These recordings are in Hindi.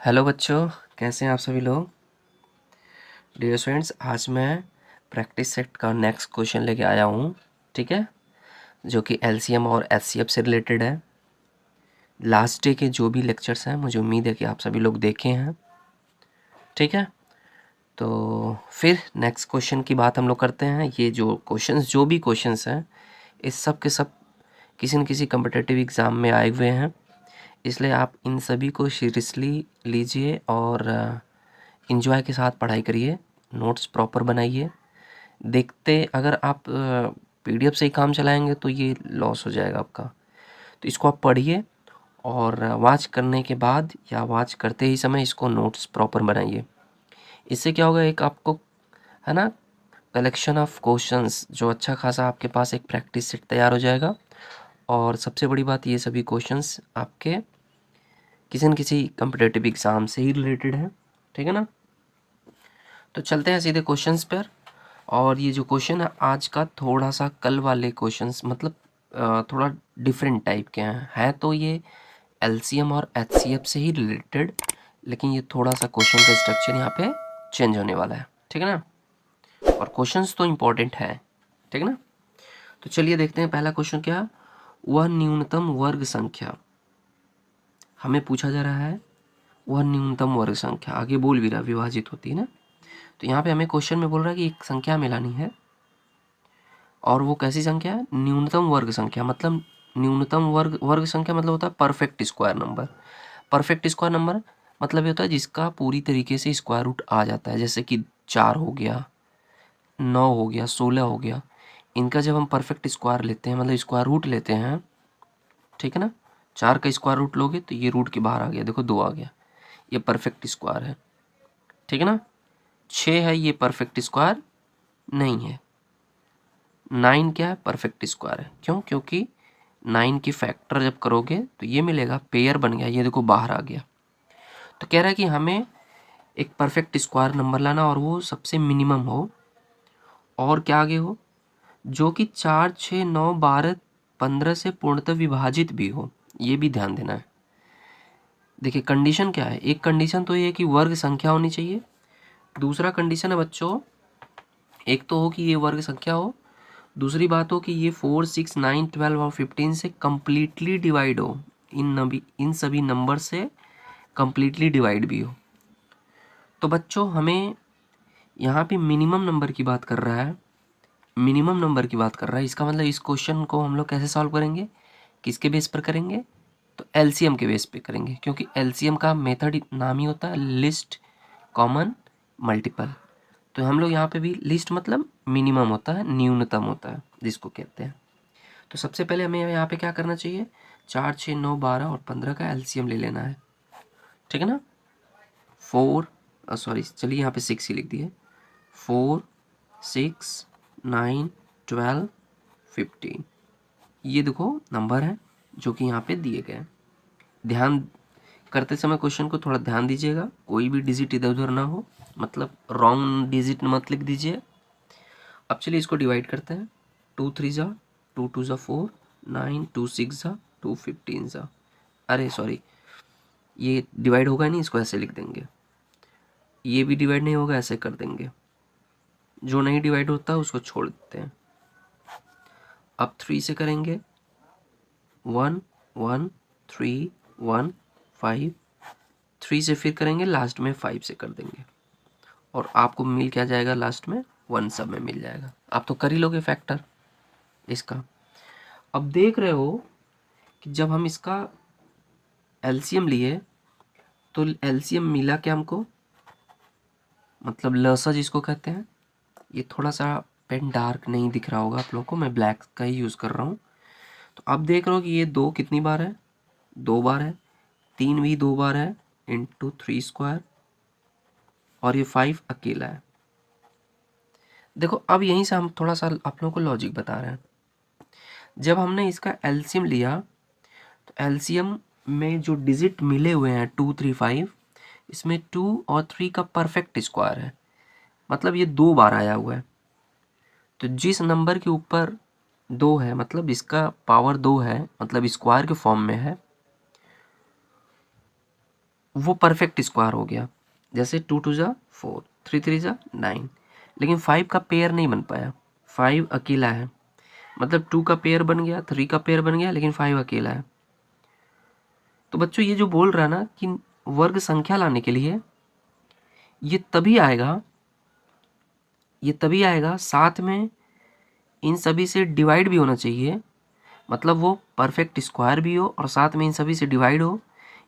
हेलो बच्चों, कैसे हैं आप सभी लोग। डियर स्टूडेंट्स, आज मैं प्रैक्टिस सेट का नेक्स्ट क्वेश्चन लेके आया हूँ। ठीक है, जो कि एलसीएम और एचसीएफ से रिलेटेड है। लास्ट डे के जो भी लेक्चर्स हैं, मुझे उम्मीद है कि आप सभी लोग देखे हैं। ठीक है, तो फिर नेक्स्ट क्वेश्चन की बात हम लोग करते हैं। ये जो भी क्वेश्चंस हैं, इस सब के सब किसी न किसी कम्पिटिटिव एग्ज़ाम में आए हुए हैं। इसलिए आप इन सभी को सीरियसली लीजिए और एंजॉय के साथ पढ़ाई करिए, नोट्स प्रॉपर बनाइए। देखते अगर आप पीडीएफ से ही काम चलाएंगे तो ये लॉस हो जाएगा आपका। तो इसको आप पढ़िए और वॉच करने के बाद या वॉच करते ही समय इसको नोट्स प्रॉपर बनाइए। इससे क्या होगा, एक आपको है ना कलेक्शन ऑफ क्वेश्चंस जो अच्छा खासा आपके पास एक प्रैक्टिस सेट तैयार हो जाएगा। और सबसे बड़ी बात, ये सभी क्वेश्चंस आपके किसी न किसी कम्पिटिटिव एग्ज़ाम से ही रिलेटेड है। ठीक है ना, तो चलते हैं सीधे क्वेश्चंस पर। और ये जो क्वेश्चन है आज का, थोड़ा सा कल वाले क्वेश्चंस मतलब थोड़ा डिफरेंट टाइप के हैं तो ये एलसीएम और एचसीएफ से ही रिलेटेड, लेकिन ये थोड़ा सा क्वेश्चन का स्ट्रक्चर यहाँ पे चेंज होने वाला है। ठीक है ना, और क्वेश्चंस तो इम्पोर्टेंट है। ठीक है ना, तो चलिए देखते हैं पहला क्वेश्चन क्या। वह न्यूनतम वर्ग संख्या हमें पूछा जा रहा है। वह न्यूनतम वर्ग संख्या, आगे बोल भी रहा विभाजित होती है ना, तो यहाँ पे हमें क्वेश्चन में बोल रहा है कि एक संख्या मिलानी है। और वो कैसी संख्या है? न्यूनतम वर्ग संख्या। मतलब न्यूनतम वर्ग संख्या मतलब होता है perfect square number. Perfect square number मतलब ये होता है जिसका पूरी तरीके से स्क्वायर रूट आ जाता है, जैसे कि 4 हो गया, 9 हो गया, 16 हो गया। इनका जब हम परफेक्ट स्क्वायर लेते हैं, मतलब स्क्वायर रूट लेते हैं, ठीक है ना, 4 का स्क्वायर रूट लोगे तो ये रूट के बाहर आ गया, देखो 2 आ गया, ये परफेक्ट स्क्वायर है। ठीक है ना, 6 है, ये परफेक्ट स्क्वायर नहीं है। 9 क्या है? परफेक्ट स्क्वायर है। क्यों? क्योंकि 9 की फैक्टर जब करोगे तो ये मिलेगा, पेयर बन गया, ये देखो बाहर आ गया। तो कह रहा है कि हमें एक परफेक्ट स्क्वायर नंबर लाना और वो सबसे मिनिमम हो और क्या आगे हो, जो कि 4, 6, 9, 12, 15 से पूर्णतः विभाजित भी हो। ये भी ध्यान देना है। देखिए कंडीशन क्या है, एक कंडीशन तो ये है कि वर्ग संख्या होनी चाहिए। दूसरा कंडीशन है बच्चों, एक तो हो कि ये वर्ग संख्या हो, दूसरी बात हो कि ये 4, 6, 9, 12 और 15 से कम्प्लीटली डिवाइड हो। इन सभी नंबर से कम्प्लीटली डिवाइड भी हो। तो बच्चों हमें यहाँ पे मिनिमम नंबर की बात कर रहा है, मिनिमम नंबर की बात कर रहा है। इसका मतलब इस क्वेश्चन को हम लोग कैसे सॉल्व करेंगे, किसके बेस पर करेंगे, तो एलसीएम के बेस पे करेंगे। क्योंकि एलसीएम का मेथड नाम ही होता है लिस्ट कॉमन मल्टीपल। तो हम लोग यहाँ पे भी लिस्ट मतलब मिनिमम होता है, न्यूनतम होता है जिसको कहते हैं। तो सबसे पहले हमें यहाँ पे क्या करना चाहिए, 4, 6, 9, 12 और 15 का एलसीएम ले लेना है। ठीक है ना, 4 सॉरी चलिए यहाँ पे 6 ही लिख दिए, 4, 6, 9, 12, 15। ये देखो नंबर है जो कि यहाँ पे दिए गए हैं। ध्यान करते समय क्वेश्चन को थोड़ा ध्यान दीजिएगा, कोई भी डिजिट इधर उधर ना हो, मतलब रॉन्ग डिजिट मत लिख दीजिए। अब चलिए इसको डिवाइड करते हैं। 2 3 जा, 2 2 जा 4, 9 2 6 जा, 2 15 जा, अरे सॉरी ये डिवाइड होगा नहीं, इसको ऐसे लिख देंगे। ये भी डिवाइड नहीं होगा, ऐसे कर देंगे। जो नहीं डिवाइड होता उसको छोड़ देते हैं। अब 3 से करेंगे, 1 1 3 1 5। 3 से फिर करेंगे, लास्ट में 5 से कर देंगे और आपको मिल क्या जाएगा लास्ट में, 1 सब में मिल जाएगा। आप तो कर ही लोगे फैक्टर इसका। अब देख रहे हो कि जब हम इसका एलसीएम लिए तो एलसीएम मिला क्या हमको, मतलब लसा जिसको कहते हैं। ये थोड़ा सा पेन डार्क नहीं दिख रहा होगा आप लोगों को, मैं ब्लैक का ही यूज़ कर रहा हूँ। तो अब देख रहे हो कि ये 2 कितनी बार है, 2 बार है, 3 भी 2 बार है, इंटू 3 स्क्वायर, और ये 5 अकेला है। देखो अब यहीं से हम थोड़ा सा आप लोगों को लॉजिक बता रहे हैं। जब हमने इसका एलसीएम लिया तो एलसीएम में जो डिजिट मिले हुए हैं 2 3 5, इसमें 2 और 3 का परफेक्ट स्क्वायर है, मतलब ये 2 बार आया हुआ है। तो जिस नंबर के ऊपर 2 है, मतलब इसका पावर 2 है, मतलब स्क्वायर के फॉर्म में है, वो परफेक्ट स्क्वायर हो गया। जैसे 2 2 जा 4, 3 3 जा 9, लेकिन 5 का पेयर नहीं बन पाया, 5 अकेला है। मतलब 2 का पेयर बन गया, 3 का पेयर बन गया, लेकिन 5 अकेला है। तो बच्चों ये जो बोल रहा है ना कि वर्ग संख्या लाने के लिए ये तभी आएगा, साथ में इन सभी से डिवाइड भी होना चाहिए। मतलब वो परफेक्ट स्क्वायर भी हो और साथ में इन सभी से डिवाइड हो।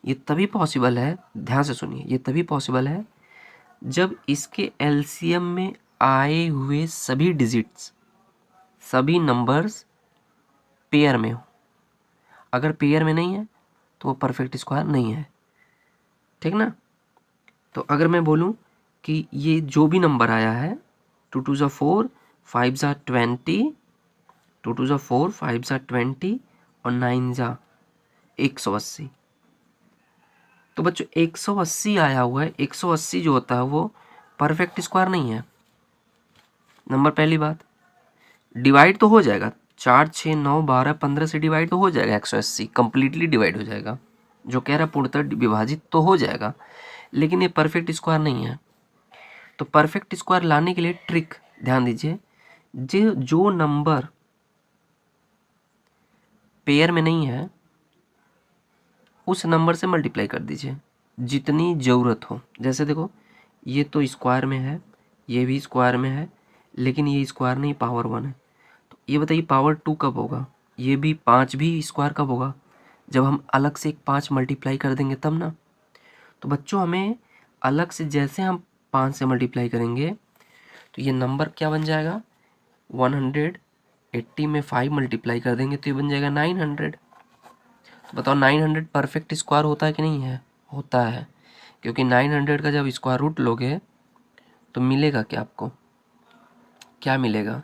ये तभी पॉसिबल है, ध्यान से सुनिए, ये तभी पॉसिबल है जब इसके एलसीएम में आए हुए सभी डिजिट्स, सभी नंबर्स पेयर में हो। अगर पेयर में नहीं है तो वो परफेक्ट स्क्वायर नहीं है, ठीक ना। तो अगर मैं बोलूं कि ये जो भी नंबर आया है 2 2 जा 4, 5 जा 20, 2 2 जा 4, 5 जा 20 और 9 जा 180। तो बच्चों 180 आया हुआ है, 180 जो होता है वो परफेक्ट स्क्वायर नहीं है। नंबर पहली बात, डिवाइड तो हो जाएगा, 4 6 9 12 15 से डिवाइड तो हो जाएगा, 180 कंप्लीटली डिवाइड हो जाएगा, जो कह रहा है पूर्णतः विभाजित तो हो जाएगा, लेकिन ये परफेक्ट स्क्वायर नहीं है। तो परफेक्ट स्क्वायर लाने के लिए ट्रिक ध्यान दीजिए, जो नंबर पेयर में नहीं है उस नंबर से मल्टीप्लाई कर दीजिए जितनी ज़रूरत हो। जैसे देखो ये तो स्क्वायर में है, ये भी स्क्वायर में है, लेकिन ये स्क्वायर नहीं, पावर 1 है। तो ये बताइए पावर 2 कब होगा? ये भी 5 भी स्क्वायर कब होगा? जब हम अलग से एक 5 मल्टीप्लाई कर देंगे तब ना। तो बच्चों हमें अलग से जैसे हम 5 से मल्टीप्लाई करेंगे तो ये नंबर क्या बन जाएगा, 180 में 5 मल्टीप्लाई कर देंगे तो ये बन जाएगा 900। तो बताओ 900 परफेक्ट स्क्वायर होता है कि नहीं है? होता है, क्योंकि 900 का जब स्क्वायर रूट लोगे तो मिलेगा क्या आपको? क्या मिलेगा?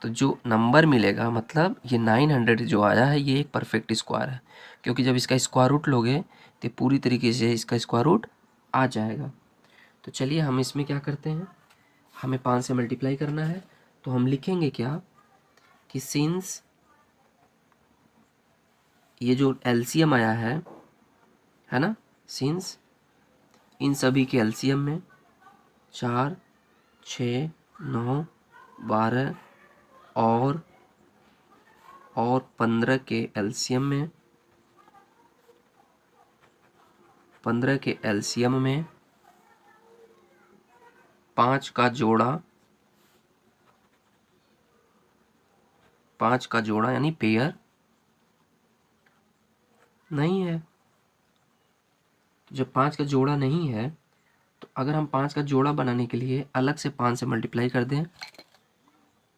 तो जो नंबर मिलेगा, मतलब ये 900 जो आया है ये एक परफेक्ट स्क्वायर है, क्योंकि जब इसका स्क्वायर रूट लोगे तो पूरी तरीके से इसका स्क्वायर रूट आ जाएगा। तो चलिए हम इसमें क्या करते हैं, हमें 5 से मल्टीप्लाई करना है, तो हम लिखेंगे क्या कि सिंस ये जो एलसीएम आया है ना, सिंस इन सभी के एलसीएम में 4 6 9 12 और 15 के एलसीएम में 5 का जोड़ा यानी पेयर नहीं है। जब 5 का जोड़ा नहीं है तो अगर हम 5 का जोड़ा बनाने के लिए अलग से 5 से मल्टीप्लाई कर दें,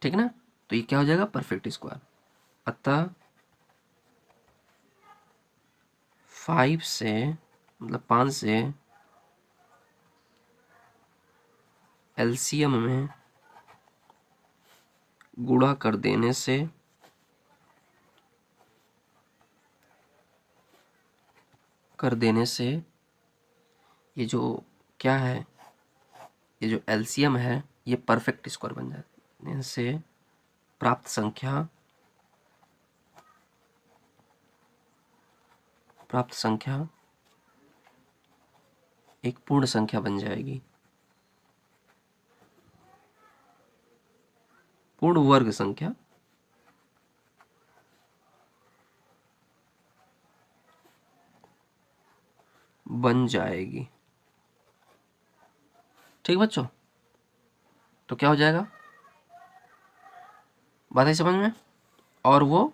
ठीक ना, तो ये क्या हो जाएगा, परफेक्ट स्क्वायर। अतः 5 से मतलब 5 से एलसीएम में गुणा कर देने से ये जो क्या है, ये जो एलसीएम है ये परफेक्ट स्क्वायर बन जाने से प्राप्त संख्या एक पूर्ण संख्या बन जाएगी, पूर्ण वर्ग संख्या बन जाएगी। ठीक बच्चों, तो क्या हो जाएगा, बात है समझ में? और वो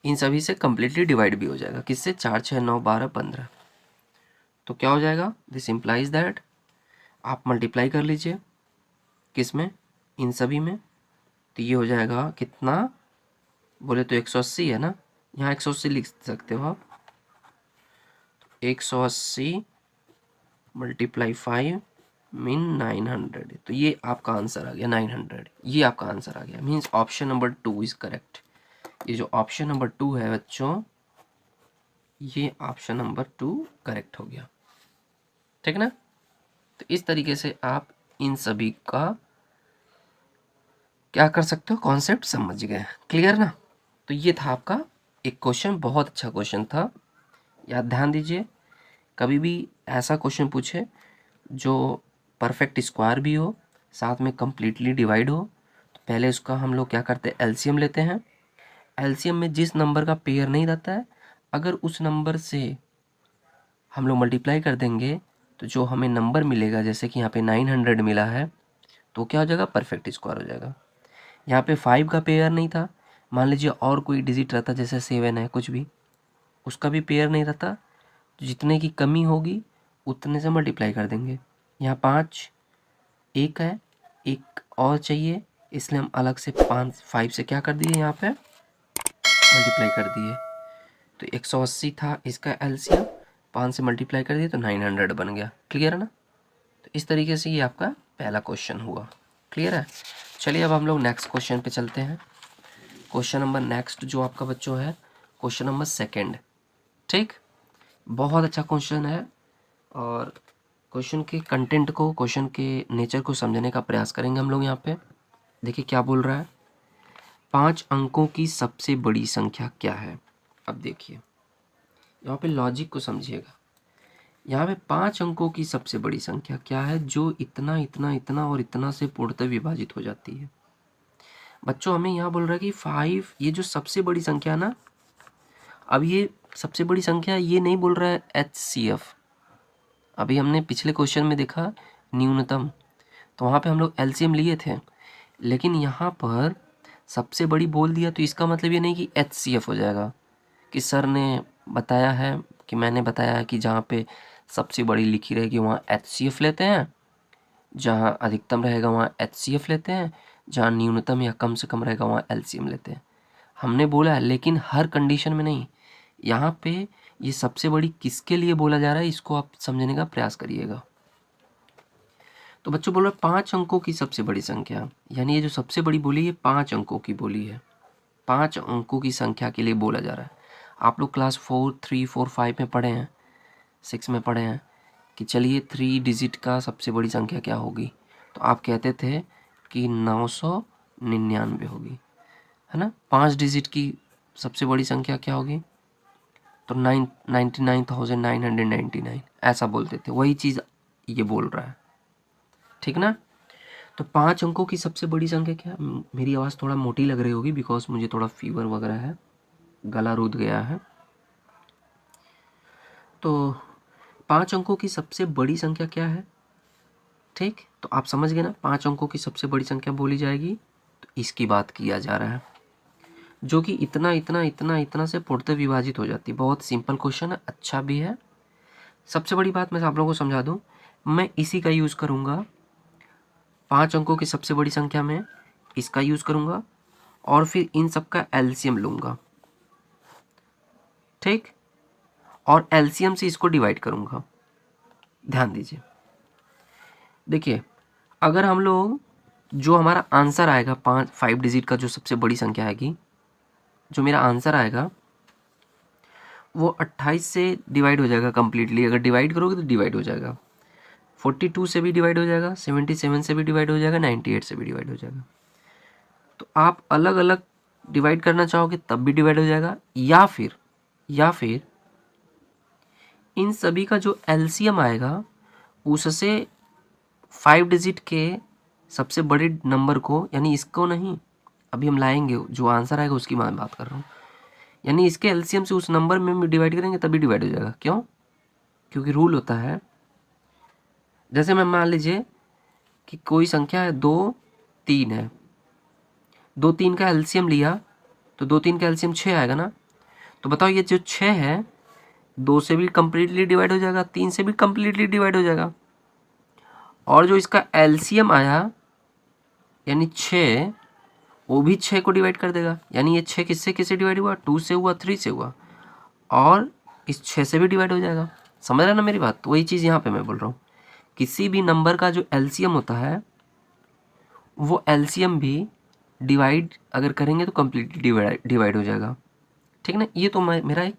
इन सभी से कंप्लीटली डिवाइड भी हो जाएगा, किससे, 4 6 9 12 15। तो क्या हो जाएगा, दिस इम्प्लाइज दैट, आप मल्टीप्लाई कर लीजिए किस में, इन सभी में, तो ये हो जाएगा कितना, बोले तो 180 है ना, यहाँ 180 लिख सकते हो आप, 180 मल्टीप्लाई 5 मीन 900। तो ये आपका आंसर आ गया 900, ये आपका आंसर आ गया, means option number 2 is correct. ये जो ऑप्शन नंबर 2 है बच्चों, ये ऑप्शन नंबर 2 करेक्ट हो गया, ठीक ना। तो इस तरीके से आप इन सभी का क्या कर सकते हो, कॉन्सेप्ट समझ गए, क्लियर ना। तो ये था आपका एक क्वेश्चन, बहुत अच्छा क्वेश्चन था, याद ध्यान दीजिए। कभी भी ऐसा क्वेश्चन पूछे जो परफेक्ट स्क्वायर भी हो, साथ में कम्प्लीटली डिवाइड हो, तो पहले उसका हम लोग क्या करते हैं, एलसीएम लेते हैं। एलसीएम में जिस नंबर का पेयर नहीं रहता है, अगर उस नंबर से हम लोग मल्टीप्लाई कर देंगे तो जो हमें नंबर मिलेगा, जैसे कि यहाँ पे 900 मिला है, तो क्या हो जाएगा, परफेक्ट स्क्वायर हो जाएगा। यहाँ पे 5 का पेयर नहीं था, मान लीजिए और कोई डिजिट रहता, जैसे 7 है, कुछ भी, उसका भी पेयर नहीं रहता, तो जितने की कमी होगी उतने से मल्टीप्लाई कर देंगे। यहाँ 5 एक है, एक और चाहिए, इसलिए हम अलग से 5 से क्या कर दिए, यहाँ पे मल्टीप्लाई कर दिए। तो 180 था इसका एलसीएम, 5 से मल्टीप्लाई कर दिए तो 900 बन गया। क्लियर है ना? तो इस तरीके से ये आपका पहला क्वेश्चन हुआ। क्लियर है? चलिए अब हम लोग नेक्स्ट क्वेश्चन पे चलते हैं। क्वेश्चन नंबर नेक्स्ट जो आपका बच्चों है, क्वेश्चन नंबर 2। ठीक, बहुत अच्छा क्वेश्चन है और क्वेश्चन के कंटेंट को, क्वेश्चन के नेचर को समझने का प्रयास करेंगे हम लोग। यहाँ पे देखिए क्या बोल रहा है, 5 अंकों की सबसे बड़ी संख्या क्या है। अब देखिए यहाँ पे लॉजिक को समझिएगा। यहाँ पे 5 अंकों की सबसे बड़ी संख्या क्या है जो इतना इतना इतना और इतना से पूर्णतः विभाजित हो जाती है। बच्चों हमें यहाँ बोल रहा है कि 5, ये जो सबसे बड़ी संख्या है ना, अब ये सबसे बड़ी संख्या ये नहीं बोल रहा है HCF। अभी हमने पिछले क्वेश्चन में देखा न्यूनतम, तो वहाँ पे हम लोग एलसीएम लिए थे, लेकिन यहाँ पर सबसे बड़ी बोल दिया, तो इसका मतलब ये नहीं कि HCF हो जाएगा कि सर ने बताया है, कि मैंने बताया है कि जहाँ पे सबसे बड़ी लिखी रहेगी वहाँ HCF लेते हैं, जहाँ अधिकतम रहेगा वहाँ HCF लेते हैं, जहाँ न्यूनतम या कम से कम रहेगा वहाँ एलसीएम लेते हैं। हमने बोला है, लेकिन हर कंडीशन में नहीं। यहाँ पे ये सबसे बड़ी किसके लिए बोला जा रहा है, इसको आप समझने का प्रयास करिएगा। तो बच्चों बोल रहे 5 अंकों की सबसे बड़ी संख्या, यानी ये जो सबसे बड़ी बोली है 5 अंकों की बोली है, 5 अंकों की संख्या के लिए बोला जा रहा है। आप लोग क्लास 4, 3, 4, 5 में पढ़े हैं, 6 में पढ़े हैं कि चलिए 3 डिजिट का सबसे बड़ी संख्या क्या होगी, तो आप कहते थे कि 999 होगी, है ना। 5 डिजिट की सबसे बड़ी संख्या क्या होगी, तो 99,999 ऐसा बोलते थे। वही चीज़ ये बोल रहा है, ठीक ना। तो 5 अंकों की सबसे बड़ी संख्या क्या, मेरी आवाज़ थोड़ा मोटी लग रही होगी बिकॉज मुझे थोड़ा फीवर वगैरह है, गला रूद गया है। तो 5 अंकों की सबसे बड़ी संख्या क्या है, ठीक, तो आप समझ गए ना। 5 अंकों की सबसे बड़ी संख्या बोली जाएगी, तो इसकी बात किया जा रहा है, जो कि इतना इतना इतना इतना से पूर्णतः विभाजित हो जाती है। बहुत सिंपल क्वेश्चन है, अच्छा भी है। सबसे बड़ी बात मैं आप लोगों को समझा दूं, मैं इसी का यूज़ करूंगा 5 अंकों की सबसे बड़ी संख्या में, इसका यूज़ करूंगा और फिर इन सब का एलसीएम लूंगा, ठीक, और एलसीएम से इसको डिवाइड करूंगा। ध्यान दीजिए, देखिए अगर हम लोग, जो हमारा आंसर आएगा 5 डिजिट का जो सबसे बड़ी संख्या आएगी, जो मेरा आंसर आएगा वो 28 से डिवाइड हो जाएगा कम्प्लीटली। अगर डिवाइड करोगे तो डिवाइड हो जाएगा, 42 से भी डिवाइड हो जाएगा, 77 से भी डिवाइड हो जाएगा, 98 से भी डिवाइड हो जाएगा। तो आप अलग अलग डिवाइड करना चाहोगे तब भी डिवाइड हो जाएगा, या फिर इन सभी का जो एलसीएम आएगा उससे 5 डिजिट के सबसे बड़े नंबर को, यानी इसको नहीं, अभी हम लाएंगे जो आंसर आएगा उसकी मैं बात कर रहा हूँ, यानी इसके एलसीएम से उस नंबर में डिवाइड करेंगे तभी डिवाइड हो जाएगा। क्यों? क्योंकि रूल होता है, जैसे मैं मान लीजिए कि कोई संख्या है 2, 3 है, 2, 3 का एलसीएम लिया तो 2, 3 का एलसीएम 6 आएगा ना। तो बताओ ये जो 6 है 2 से भी कम्प्लीटली डिवाइड हो जाएगा, 3 से भी कम्प्लीटली डिवाइड हो जाएगा, और जो इसका एलसीएम आया यानी 6, वो भी 6 को डिवाइड कर देगा। यानी ये 6 किससे किससे डिवाइड हुआ, 2 से हुआ, 3 से हुआ, और इस 6 से भी डिवाइड हो जाएगा। समझ रहे ना मेरी बात? तो वही चीज़ यहाँ पे मैं बोल रहा हूँ, किसी भी नंबर का जो एलसीएम होता है वो एलसीएम भी डिवाइड अगर करेंगे तो कम्प्लीटली डिवाइड हो जाएगा, ठीक ना। ये तो मेरा एक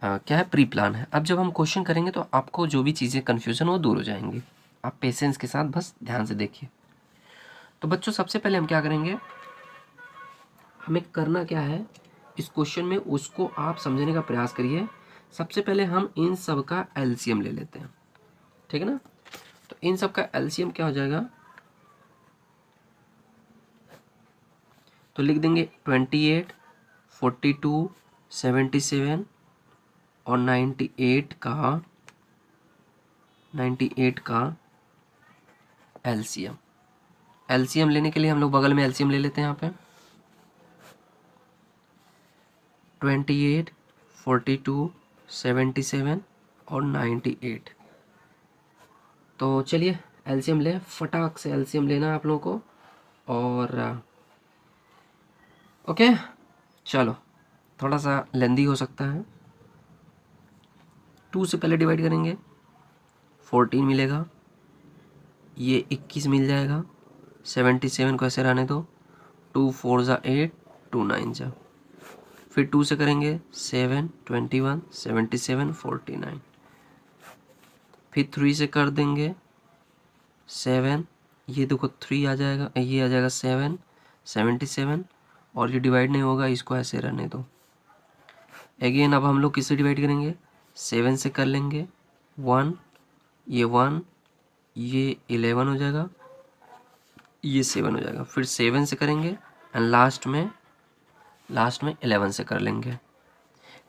क्या है, प्री प्लान है। अब जब हम क्वेश्चन करेंगे तो आपको जो भी चीज़ें कन्फ्यूज़न वो दूर हो जाएंगी। आप पेशेंस के साथ बस ध्यान से देखिए। तो बच्चों सबसे पहले हम क्या करेंगे, हमें करना क्या है, इस क्वेश्चन में उसको आप समझने का प्रयास करिए सबसे पहले हम इन सब का एलसीएम ले लेते हैं, ठीक है ना। तो इन सब का एलसीएम क्या हो जाएगा, तो लिख देंगे 28, 42, 77 और 98 का एलसीएम। एलसीएम लेने के लिए हम लोग बगल में एलसीएम ले लेते हैं यहाँ पे 28, 42, 77 और 98। तो चलिए एलसीएम ले, फटाक से एलसीएम लेना है आप लोगों को। और ओके चलो, थोड़ा सा लेंदी हो सकता है। 2 से पहले डिवाइड करेंगे 14 मिलेगा, ये 21 मिल जाएगा, 77 को ऐसे रहने दो, 2 4 जा 8, 2 9 जा, फिर 2 से करेंगे 7, 21, 77, 49, फिर 3 से कर देंगे 7, ये देखो 3 आ जाएगा, ये आ जाएगा 7, 77 और ये डिवाइड नहीं होगा, इसको ऐसे रहने दो। अगेन अब हम लोग किससे डिवाइड करेंगे, 7 से कर लेंगे 1, ये 1, ये 11 हो जाएगा, ये 7 हो जाएगा, फिर 7 से करेंगे एंड लास्ट में 11 से कर लेंगे।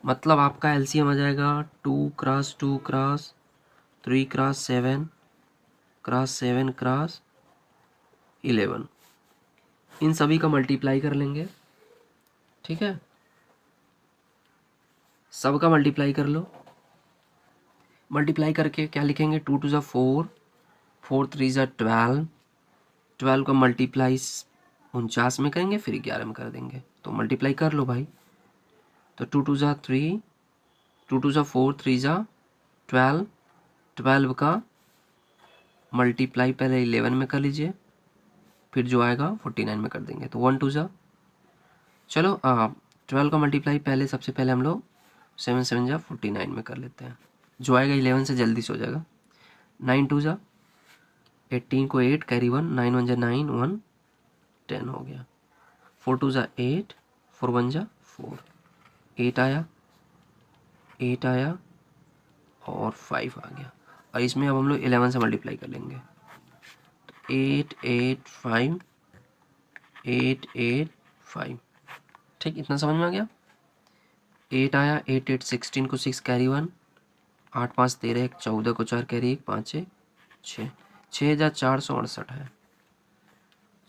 मतलब आपका एलसीएम आ जाएगा 2 cross 2 cross 3 cross 7 cross 7 cross 11। इन सभी का मल्टीप्लाई कर लेंगे, ठीक है, सबका मल्टीप्लाई कर लो। मल्टीप्लाई करके क्या लिखेंगे, 2 2 ज़ा 4, 4 3 ज़ा 12, 12 का मल्टीप्लाई 49 में करेंगे, फिर 11 में कर देंगे। तो मल्टीप्लाई कर लो भाई, तो 2 2 ज़ा 3, 2 2 ज़ा 4, 3 ज़ा 12, 12 का मल्टीप्लाई पहले 11 में कर लीजिए, फिर जो आएगा 49 में कर देंगे। तो 1 2 ज़ा, चलो 12 का मल्टीप्लाई पहले सबसे पहले हम लोग 7 7 जा 49 में कर लेते हैं, जो आएगा 11 से जल्दी से हो जाएगा। 9 2 ज़ा 18 को 8 कैरी 1, 9 1 जा 9, 1 10 हो गया। 4 2 ज़ा 8, 4 1 जा 4, 8 आया, 8 आया और 5 आ गया। और इसमें अब हम लोग 11 से मल्टीप्लाई कर लेंगे, तो 8 8 5, 8 8 5, ठीक, इतना समझ में आ गया। 8 आया, 8 8 16 को 6 कैरी 1, 8 5 13, 1 14 को 4 कैरी 1, 5 6 6, 6468 है,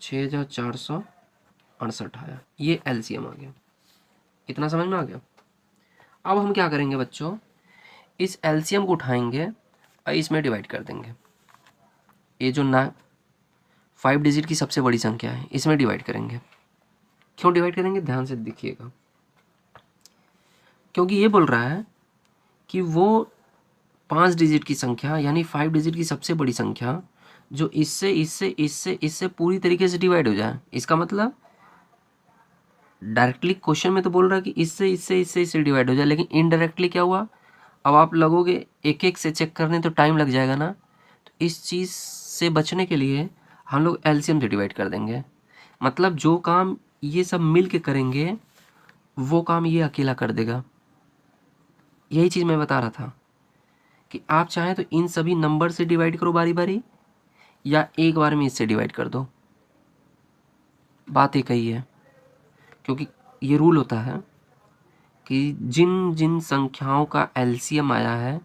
6468 आया, ये एलसीएम आ गया। इतना समझ में आ गया। अब हम क्या करेंगे बच्चों, इस एलसीएम को उठाएंगे और इसमें डिवाइड कर देंगे। ये जो 5 डिजिट की सबसे बड़ी संख्या है, इसमें डिवाइड करेंगे। क्यों डिवाइड करेंगे, ध्यान से देखिएगा, क्योंकि ये बोल रहा है कि वो 5 डिजिट की संख्या यानी 5 डिजिट की सबसे बड़ी संख्या जो इससे इससे इससे इससे पूरी तरीके से डिवाइड हो जाए। इसका मतलब डायरेक्टली क्वेश्चन में तो बोल रहा है कि इससे इससे इससे इससे डिवाइड हो जाए, लेकिन इनडायरेक्टली क्या हुआ, अब आप लगोगे एक एक से चेक करने तो टाइम लग जाएगा ना। तो इस चीज़ से बचने के लिए हम लोग एलसीएम से डिवाइड कर देंगे। मतलब जो काम ये सब मिल के करेंगे वो काम ये अकेला कर देगा। यही चीज़ मैं बता रहा था कि आप चाहें तो इन सभी नंबर से डिवाइड करो बारी बारी, या एक बार में इससे डिवाइड कर दो, बात एक ही है। क्योंकि ये रूल होता है कि जिन जिन संख्याओं का एलसीएम आया है,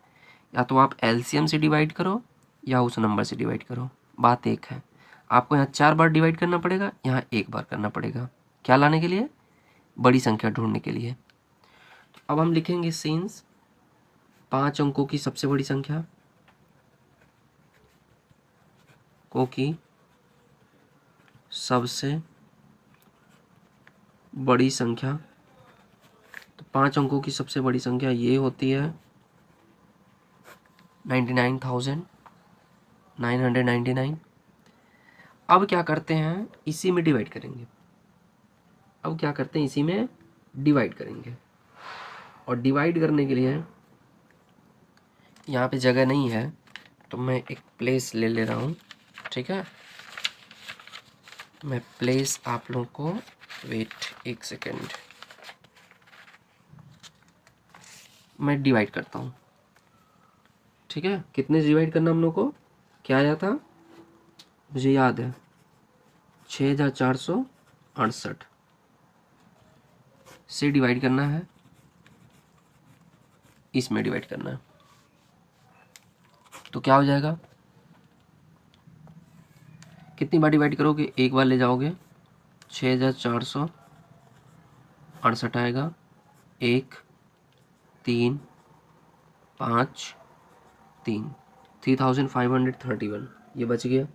या तो आप एलसीएम से डिवाइड करो या उस नंबर से डिवाइड करो, बात एक है। आपको यहाँ 4 बार डिवाइड करना पड़ेगा, यहाँ एक बार करना पड़ेगा। क्या लाने के लिए, बड़ी संख्या ढूंढने के लिए। अब हम लिखेंगे सिंस 5 अंकों की सबसे बड़ी संख्या को की सबसे बड़ी संख्या, तो 5 अंकों की सबसे बड़ी संख्या ये होती है 99,999। अब क्या करते हैं, इसी में डिवाइड करेंगे। अब क्या करते हैं, इसी में डिवाइड करेंगे। और डिवाइड करने के लिए यहाँ पे जगह नहीं है तो मैं एक प्लेस ले ले रहा हूँ, ठीक है। मैं प्लेस आप लोगों को, वेट एक सेकेंड, मैं डिवाइड करता हूँ, ठीक है। कितने से डिवाइड करना हम लोग को, क्या आया था मुझे याद है, 6468 से डिवाइड करना है, इसमें डिवाइड करना है। तो क्या हो जाएगा, कितनी बार डिवाइड करोगे, एक बार ले जाओगे, 6468 आएगा, 1 3 5 3, 3531 ये बच गया।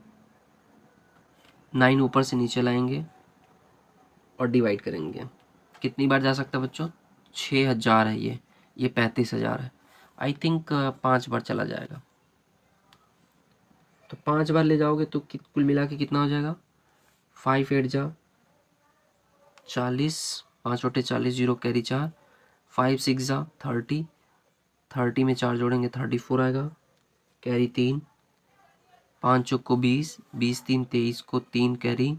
9 ऊपर से नीचे लाएंगे और डिवाइड करेंगे। कितनी बार जा सकता है बच्चों, 6000 है ये 35,000 है। आई थिंक 5 बार चला जाएगा। तो 5 बार ले जाओगे तो कुल मिला के कितना हो जाएगा, 5 8 जा 40, 5 बटे 40, 0 कैरी 4, 5 6 जा 30, 30 में 4 जोड़ेंगे 34 आएगा, कैरी 3, 5 चौक को 20, 20 3 23 को 3 कैरी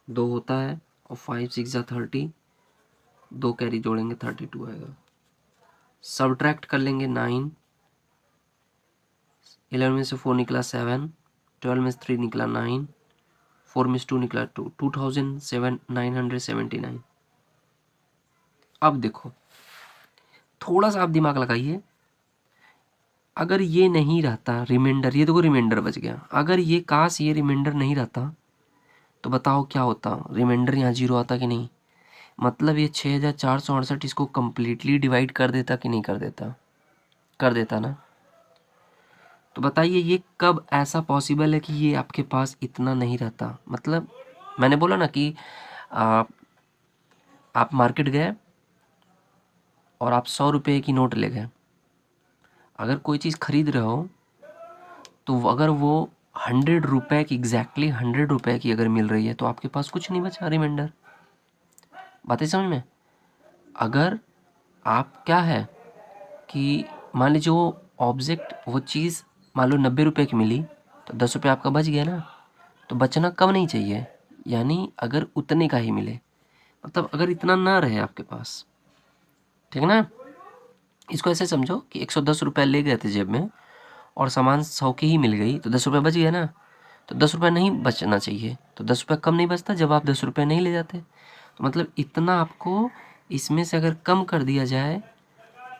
2 होता है, और 5 6 जा 30, 2 कैरी जोड़ेंगे 32 आएगा। सब्ट्रैक्ट कर लेंगे 9, 11 में से 4 निकला 7, 12 में से 3 निकला 9, 4 में से 2 निकला 2, 2979। अब देखो थोड़ा सा आप दिमाग लगाइए, अगर ये नहीं रहता रिमाइंडर, ये देखो रिमाइंडर बच गया, अगर ये काश ये रिमाइंडर नहीं रहता तो बताओ क्या होता, रिमाइंडर यहाँ 0 आता कि नहीं, मतलब ये 6468 इसको कम्प्लीटली डिवाइड कर देता कि नहीं कर देता, कर देता ना। तो बताइए ये कब ऐसा पॉसिबल है कि ये आपके पास इतना नहीं रहता। मतलब मैंने बोला ना कि आप मार्केट गए और आप 100 रुपये की नोट ले गए, अगर कोई चीज़ खरीद रहे हो तो अगर वो 100 रुपये की, एग्जैक्टली 100 रुपये की अगर मिल रही है तो आपके पास कुछ नहीं बचा रिमाइंडर। बातें समझ में। अगर आप क्या है कि मान लीजिए वो ऑब्जेक्ट, वो चीज़ मान लो 90 रुपये की मिली तो 10 रुपये आपका बच गया ना। तो बचना कम नहीं चाहिए, यानी अगर उतने का ही मिले, मतलब अगर इतना ना रहे आपके पास, ठीक है ना। इसको ऐसे समझो कि 110 रुपये ले गए थे जेब में और सामान 100 की ही मिल गई तो 10 रुपये बच गया ना। तो 10 रुपये नहीं बचना चाहिए, तो 10 रुपये कम नहीं बचता जब आप 10 रुपये नहीं ले जाते। तो मतलब इतना आपको इसमें से अगर कम कर दिया जाए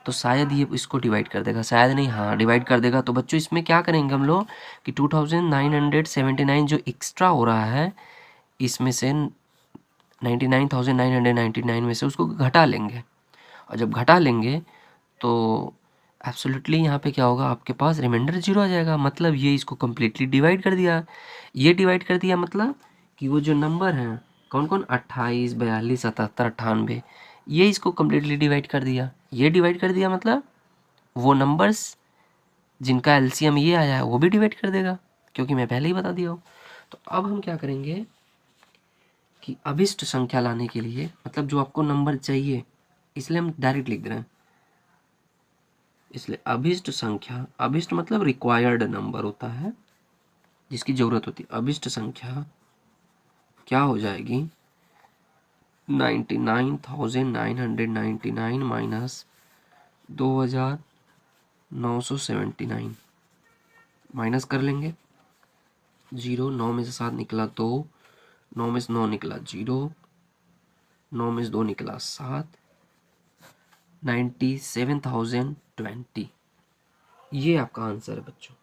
तो शायद ये इसको डिवाइड कर देगा, शायद नहीं, हाँ डिवाइड कर देगा। तो बच्चों इसमें क्या करेंगे हम लोग कि 2979 जो एक्स्ट्रा हो रहा है इसमें से 99,999 में से उसको घटा लेंगे, और जब घटा लेंगे तो एब्सोल्युटली यहाँ पे क्या होगा, आपके पास रिमाइंडर 0 आ जाएगा। मतलब ये इसको कम्प्लीटली डिवाइड कर दिया। ये डिवाइड कर दिया मतलब कि वो जो नंबर हैं कौन कौन, 28 42 77 98, ये इसको कम्प्लीटली डिवाइड कर दिया। ये डिवाइड कर दिया मतलब वो नंबर्स जिनका एलसीएम ये आया है वो भी डिवाइड कर देगा, क्योंकि मैं पहले ही बता दिया हूँ। तो अब हम क्या करेंगे कि अभिष्ट संख्या लाने के लिए, मतलब जो आपको नंबर चाहिए, इसलिए हम डायरेक्ट लिख रहे हैं, इसलिए अभिष्ट संख्या, अभिष्ट मतलब रिक्वायर्ड नंबर होता है जिसकी ज़रूरत होती है। अभिष्ट संख्या क्या हो जाएगी, 99,999 माइनस 2,979, माइनस कर लेंगे 0, 9 में से 7 निकला 2, 9 में से 9 निकला 0, 9 में से 2 निकला 7, 97,020। ये आपका आंसर है बच्चों।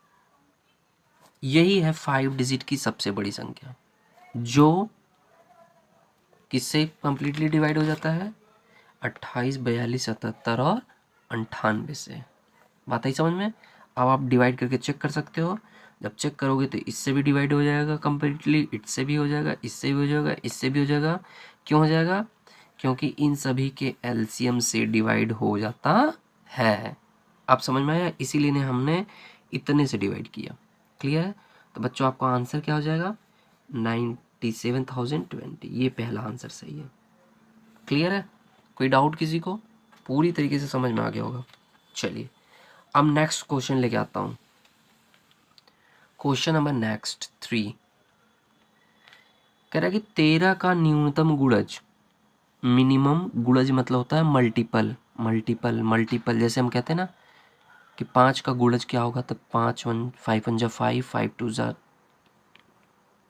यही है 5 डिजिट की सबसे बड़ी संख्या, जो किससे कंप्लीटली डिवाइड हो जाता है, 28 42 77 और 98 से। बात आई समझ में। अब आप डिवाइड करके चेक कर सकते हो, जब चेक करोगे तो इससे भी डिवाइड हो जाएगा कंप्लीटली, इससे भी हो जाएगा, इससे भी हो जाएगा, इससे भी हो जाएगा। क्यों हो जाएगा, क्योंकि इन सभी के एलसीएम से डिवाइड हो जाता है। आप समझ में आया, इसीलिए हमने इतने से डिवाइड किया। क्लियर है। तो बच्चों आपका आंसर क्या हो जाएगा, 97,020। ये पहला आंसर सही है। क्लियर है, कोई डाउट किसी को, पूरी तरीके से समझ में आ गया होगा। चलिए अब नेक्स्ट क्वेश्चन लेके आता हूँ। क्वेश्चन नंबर नेक्स्ट 3 कह रहा है कि 13 का न्यूनतम गुणज, मिनिमम गुणज मतलब होता है मल्टीपल, मल्टीपल जैसे हम कहते हैं ना कि 5 का गुणज क्या होगा, तो 5 1 5 1 जा 5, 5 2 जा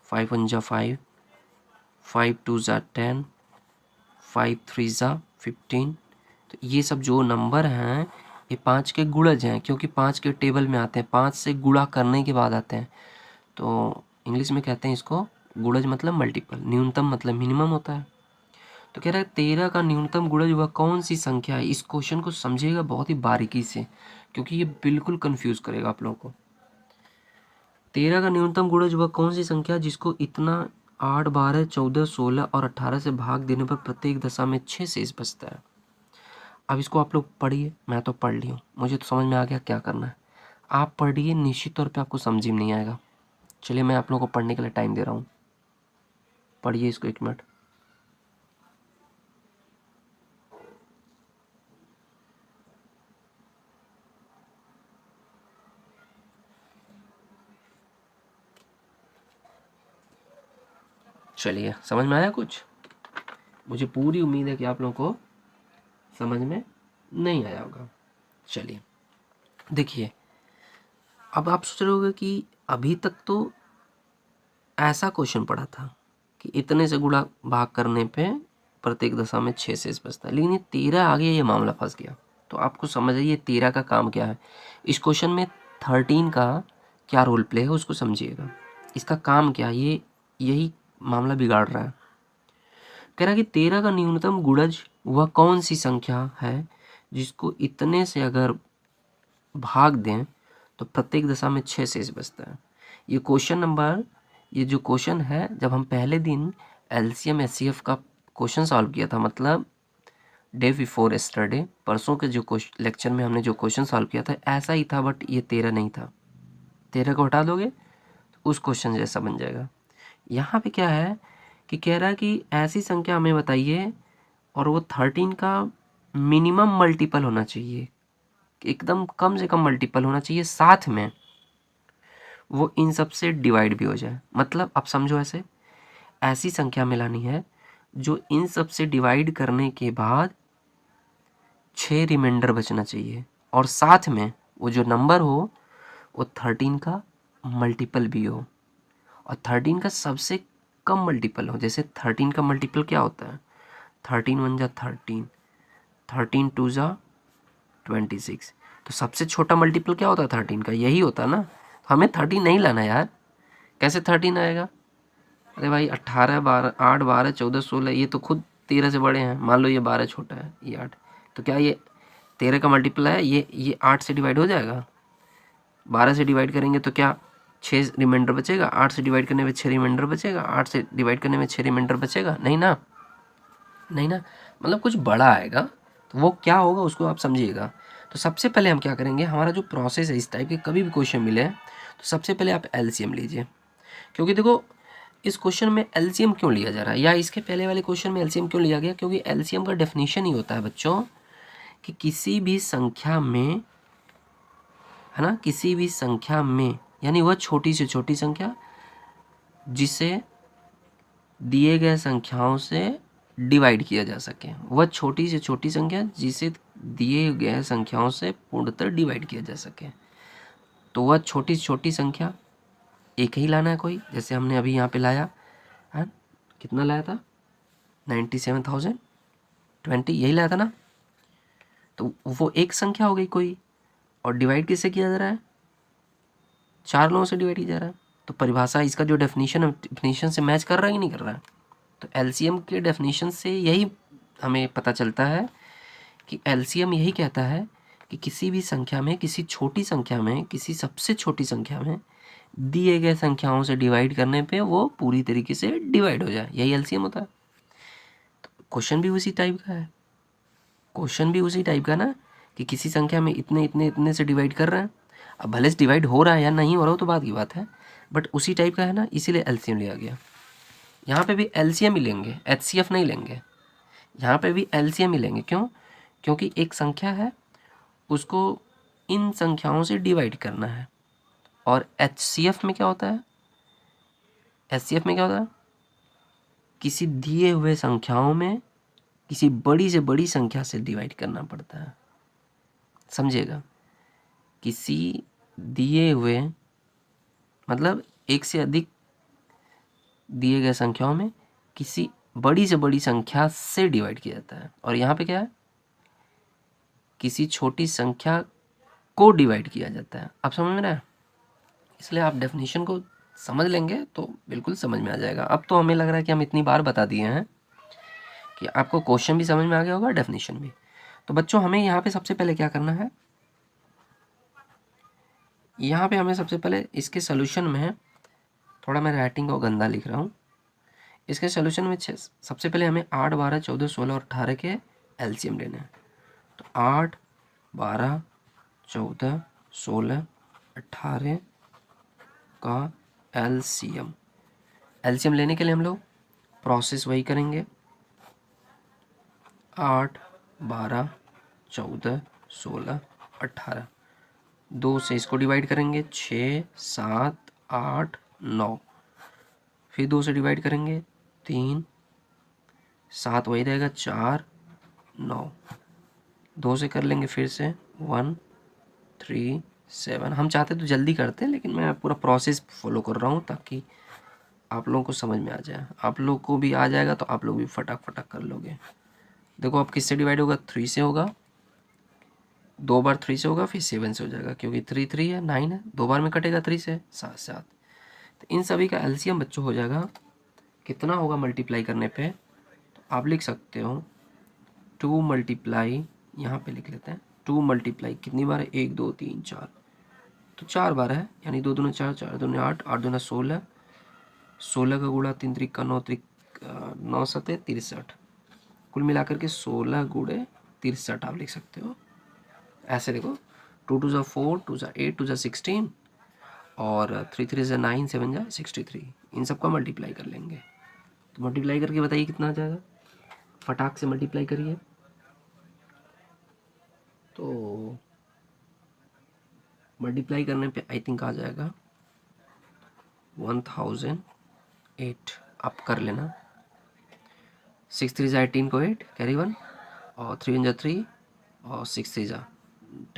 5 1 जा 5, 5 2 जा 10, 5 3 जा 15। तो ये सब जो नंबर हैं ये 5 के गुणज हैं, क्योंकि 5 के टेबल में आते हैं, 5 से गुणा करने के बाद आते हैं। तो इंग्लिश में कहते हैं इसको गुणज मतलब मल्टीपल, न्यूनतम मतलब मिनिमम होता है। तो कह रहा है 13 का न्यूनतम गुणज वह कौन सी संख्या है। इस क्वेश्चन को समझिएगा बहुत ही बारीकी से, क्योंकि ये बिल्कुल कंफ्यूज करेगा आप लोगों को। 13 का न्यूनतम गुणज वह कौन सी संख्या है जिसको इतना 8 12 14 16 और 18 से भाग देने पर प्रत्येक दशा में 6 शेष बचता है। अब इसको आप लोग पढ़िए, मैं तो पढ़ ली हूँ, मुझे तो समझ में आ गया क्या करना है। आप पढ़िए, निश्चित तौर पे आपको समझ में नहीं आएगा। चलिए मैं आप लोगों को पढ़ने के लिए टाइम दे रहा हूँ, पढ़िए इसको 1 मिनट। चलिए समझ में आया कुछ? मुझे पूरी उम्मीद है कि आप लोगों को समझ में नहीं आया होगा। चलिए देखिए, अब आप सोच रहे होंगे कि अभी तक तो ऐसा क्वेश्चन पढ़ा था कि इतने से गुणा भाग करने पे प्रत्येक दशा में 6 शेष बचता है, लेकिन ये 13 आ गया, ये मामला फंस गया। तो आपको समझ आइए 13 का काम क्या है। इस क्वेश्चन में 13 का क्या रोल प्ले है उसको समझिएगा। इसका काम क्या है, ये यही मामला बिगाड़ रहा है। कह रहा है कि 13 का न्यूनतम गुणज वह कौन सी संख्या है जिसको इतने से अगर भाग दें तो प्रत्येक दशा में 6 शेष बचता है। ये क्वेश्चन नंबर, ये जो क्वेश्चन है, जब हम पहले दिन एलसीएम एचसीएफ का क्वेश्चन सॉल्व किया था, मतलब डे बिफोर यस्टरडे, परसों के जो लेक्चर में हमने जो क्वेश्चन सॉल्व किया था ऐसा ही था, बट ये 13 नहीं था। 13 को हटा दोगे तो उस क्वेश्चन जैसा बन जाएगा। यहाँ पे क्या है कि कह रहा है कि ऐसी संख्या हमें बताइए और वो 13 का मिनिमम मल्टीपल होना चाहिए, एकदम कम से कम मल्टीपल होना चाहिए, साथ में वो इन सब से डिवाइड भी हो जाए। मतलब अब समझो, ऐसे ऐसी संख्या मिलानी है जो इन सब से डिवाइड करने के बाद 6 रिमाइंडर बचना चाहिए, और साथ में वो जो नंबर हो वो 13 का मल्टीपल भी हो, और 13 का सबसे कम मल्टीपल हो। जैसे 13 का मल्टीपल क्या होता है, 13 1 जा 13, 13 2 जा 26। तो सबसे छोटा मल्टीपल क्या होता है 13 का, यही होता है ना। हमें 13 नहीं लाना यार, कैसे 13 आएगा? अरे भाई 18 12 8 12 14 16 ये तो खुद 13 से बड़े हैं। मान लो ये 12 छोटा है, ये 8, तो क्या ये 13 का मल्टीपल है? ये 8 से डिवाइड हो जाएगा। 12 से डिवाइड करेंगे तो क्या 6 रिमाइंडर बचेगा, 8 से डिवाइड करने में 6 रिमाइंडर बचेगा, 8 से डिवाइड करने में 6 रिमाइंडर बचेगा? नहीं ना, नहीं ना, मतलब कुछ बड़ा आएगा। तो वो क्या होगा उसको आप समझिएगा। तो सबसे पहले हम क्या करेंगे, हमारा जो प्रोसेस है इस टाइप के कभी भी क्वेश्चन मिले तो सबसे पहले आप एलसीएम लीजिए। क्योंकि देखो इस क्वेश्चन में एलसीएम क्यों लिया जा रहा है, या इसके पहले वाले क्वेश्चन में एलसीएम क्यों लिया गया, क्योंकि एलसीएम का डेफिनेशन ही होता है बच्चों कि किसी भी संख्या में, है ना, किसी भी संख्या में, यानी वह छोटी से छोटी संख्या जिसे दिए गए संख्याओं से डिवाइड किया जा सके, वह छोटी से छोटी संख्या जिसे दिए गए संख्याओं से पूर्णतः डिवाइड किया जा सके। तो वह छोटी से छोटी संख्या एक ही लाना है कोई, जैसे हमने अभी यहाँ पे लाया है, कितना लाया था, 97,020, यही लाया था ना। तो वो एक संख्या हो गई कोई, और डिवाइड किससे किया जा रहा है, 4 लोगों से डिवाइड किया जा रहा है। तो परिभाषा इसका जो डेफिनेशन है, डेफिनेशन से मैच कर रहा है कि नहीं कर रहा है? तो एलसीएम के डेफिनेशन से यही हमें पता चलता है कि एलसीएम यही कहता है कि किसी भी संख्या में, किसी छोटी संख्या में, किसी सबसे छोटी संख्या में दिए गए संख्याओं से डिवाइड करने पे वो पूरी तरीके से डिवाइड हो जाए, यही एलसीएम होता है। तो क्वेश्चन भी उसी टाइप का है, क्वेश्चन भी उसी टाइप का ना, कि किसी संख्या में इतने इतने इतने से डिवाइड कर रहे हैं। अब भले से डिवाइड हो रहा है या नहीं हो रहा हो तो बात की बात है, बट उसी टाइप का है ना, इसीलिए एलसीएम लिया गया। यहाँ पे भी एलसीएम ही लेंगे, एचसीएफ नहीं लेंगे। यहाँ पे भी एलसीएम ही लेंगे, क्यों? क्योंकि एक संख्या है, उसको इन संख्याओं से डिवाइड करना है। और एचसीएफ में क्या होता है, एचसीएफ में क्या होता है, किसी दिए हुए संख्याओं में किसी बड़ी से बड़ी संख्या से डिवाइड करना पड़ता है, समझिएगा। किसी दिए हुए मतलब एक से अधिक दिए गए संख्याओं में किसी बड़ी से बड़ी संख्या से डिवाइड किया जाता है। और यहाँ पे क्या है, किसी छोटी संख्या को डिवाइड किया जाता है। आप समझ में रहे हैं? इसलिए आप डेफिनेशन को समझ लेंगे तो बिल्कुल समझ में आ जाएगा। अब तो हमें लग रहा है कि हम इतनी बार बता दिए हैं कि आपको क्वेश्चन भी समझ में आ गया होगा, डेफिनेशन भी। तो बच्चों हमें यहाँ पे सबसे पहले क्या करना है, यहाँ पे हमें सबसे पहले इसके सोल्यूशन में, थोड़ा मैं राइटिंग को गंदा लिख रहा हूँ, इसके सोल्यूशन में सबसे पहले हमें 8, 12, 14, 16 और 18 के एलसीएम लेने हैं। तो 8, 12, 14, 16, 18 का एलसीएम लेने के लिए हम लोग प्रोसेस वही करेंगे, 8, 12, 14, 16, 18, 2 से इसको डिवाइड करेंगे, 6, 7, 8, 9, फिर 2 से डिवाइड करेंगे, 3, 7 वही रहेगा, 4, 9, 2 से कर लेंगे फिर से, 1, 3, 7। हम चाहते तो जल्दी करते हैं, लेकिन मैं पूरा प्रोसेस फॉलो कर रहा हूँ ताकि आप लोगों को समझ में आ जाए। आप लोग को भी आ जाएगा तो आप लोग भी फटाक कर लोगे। देखो अब किससे डिवाइड होगा, 3 से होगा, 2 बार 3 से होगा, फिर 7 से हो जाएगा, क्योंकि 3 3 है, 9 है, 2 बार में कटेगा 3 से, 7 7। तो इन सभी का एलसीएम बच्चों हो जाएगा, कितना होगा मल्टीप्लाई करने पे, तो आप लिख सकते हो 2 मल्टीप्लाई, यहाँ पे लिख लेते हैं 2 मल्टीप्लाई कितनी बार है, 1 2 3 4, तो 4 बार है, यानी 2 दूनी 4, 4 दूनी 8, 8 दूना 16, 16 का गुणा 3 त्रिक 9, 9 7 63, कुल मिलाकर के 16 गुणे 63 आप लिख सकते हो। ऐसे देखो, 2 2 ज़ा 4, 2 ज़ा 8, 2 ज़ा 16 और 3 3 ज़ा 9, 7 ज़ा 63, इन सबका मल्टीप्लाई कर लेंगे। तो मल्टीप्लाई करके बताइए कितना आ जाएगा, फटाक से मल्टीप्लाई करिए। तो मल्टीप्लाई करने पे आई थिंक आ जाएगा 1008, आप कर लेना। 6 3 ज़ा 18 को 8 कैरी 1, और 3 1 ज़ा 3, और 6 3 ज़ा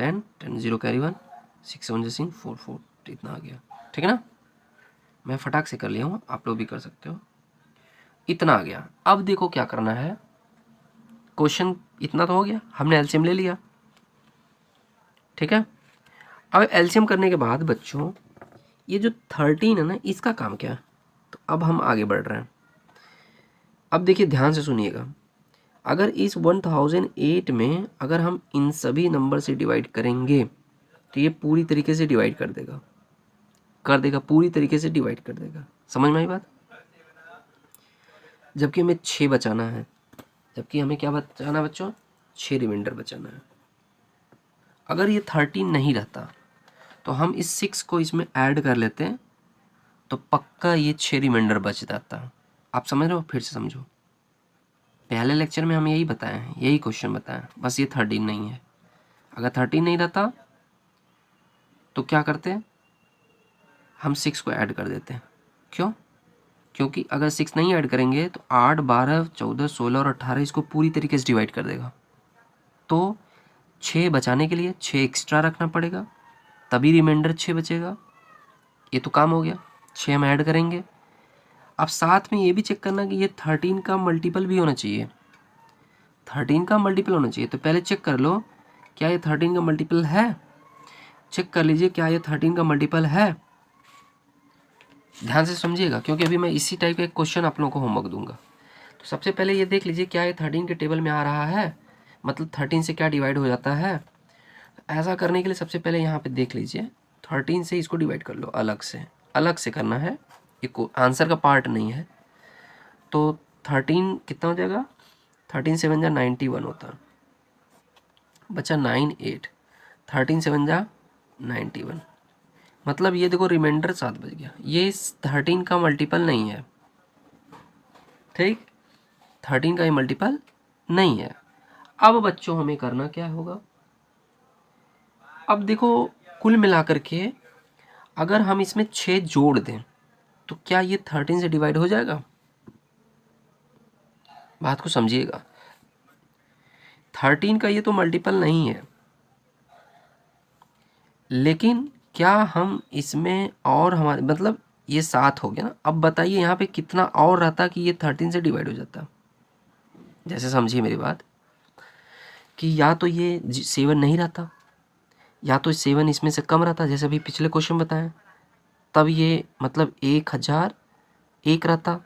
10, 10 0 कैरी 1, 6 7 ज़ा 4 4, इतना आ गया, ठीक है ना। मैं फटाक से कर लिया हूँ, आप लोग भी कर सकते हो। इतना आ गया। अब देखो क्या करना है, क्वेश्चन इतना तो हो गया, हमने एलसीएम ले लिया, ठीक है। अब एलसीएम करने के बाद बच्चों ये जो 13 है ना, इसका काम क्या है, तो अब हम आगे बढ़ रहे हैं। अब देखिए ध्यान से सुनिएगा, अगर इस 1008 में अगर हम इन सभी नंबर से डिवाइड करेंगे तो ये पूरी तरीके से डिवाइड कर देगा, पूरी तरीके से डिवाइड कर देगा। समझ में आई बात? जबकि हमें 6 बचाना है, जबकि हमें क्या बचाना है बच्चों, 6 रिमाइंडर बचाना है। अगर ये 13 नहीं रहता तो हम इस 6 को इसमें ऐड कर लेते हैं, तो पक्का ये 6 रिमाइंडर बच जाता। आप समझ रहे हो? फिर से समझो, पहले लेक्चर में हम यही बताए हैं, यही क्वेश्चन बताया, बस ये 13 नहीं है। अगर 13 नहीं रहता तो क्या करते हैं, हम 6 को ऐड कर देते हैं। क्यों? क्योंकि अगर 6 नहीं ऐड करेंगे तो 8 12 14 16 और 18 इसको पूरी तरीके से डिवाइड कर देगा। तो 6 बचाने के लिए 6 एक्स्ट्रा रखना पड़ेगा, तभी रिमाइंडर 6 बचेगा। ये तो काम हो गया, 6 हम ऐड करेंगे। अब साथ में ये भी चेक करना कि ये 13 का मल्टीपल भी होना चाहिए, 13 का मल्टीपल होना चाहिए। तो पहले चेक कर लो, क्या ये 13 का मल्टीपल है, चेक कर लीजिए क्या ये 13 का मल्टीपल है। ध्यान से समझिएगा, क्योंकि अभी मैं इसी टाइप का एक क्वेश्चन आप लोगों को होमवर्क दूंगा। तो सबसे पहले ये देख लीजिए क्या ये 13 के टेबल में आ रहा है, मतलब 13 से क्या डिवाइड हो जाता है। ऐसा करने के लिए सबसे पहले यहाँ पे देख लीजिए, 13 से इसको डिवाइड कर लो, अलग से करना है, ये आंसर का पार्ट नहीं है। तो 13 कितना हो जाएगा, 13 7 जा 91 होता, बचा 9 8, 13 7 जा 91, मतलब ये देखो रिमाइंडर 7 बच गया। ये 13 का मल्टीपल नहीं है, ठीक, 13 का ये मल्टीपल नहीं है। अब बच्चों हमें करना क्या होगा, अब देखो कुल मिलाकर के अगर हम इसमें 6 जोड़ दें तो क्या ये 13 से डिवाइड हो जाएगा? बात को समझिएगा, 13 का ये तो मल्टीपल नहीं है, लेकिन क्या हम इसमें और हमारे मतलब ये 7 हो गया ना। अब बताइए यहाँ पे कितना और रहता कि ये 13 से डिवाइड हो जाता। जैसे समझिए मेरी बात कि या तो ये 7 नहीं रहता, या तो 7 इसमें से कम रहता, जैसे अभी पिछले क्वेश्चन बताया, तब ये मतलब 1001 रहता,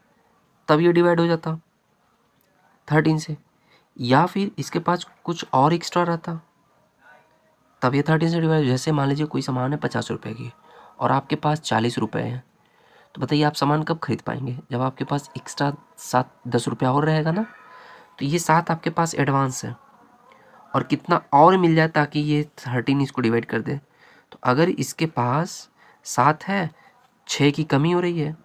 तब ये डिवाइड हो जाता 13 से। या फिर इसके पास कुछ और एक्स्ट्रा रहता, तब ये 13 से डिवाइड। जैसे मान लीजिए कोई सामान है 50 रुपये की और आपके पास 40 रुपये हैं, तो बताइए आप सामान कब खरीद पाएंगे? जब आपके पास एक्स्ट्रा 7-10 रुपया और रहेगा ना। तो ये 7 आपके पास एडवांस है, और कितना और मिल जाए ताकि ये 13 इसको डिवाइड कर दे। तो अगर इसके पास 7 है, 6 की कमी हो रही है,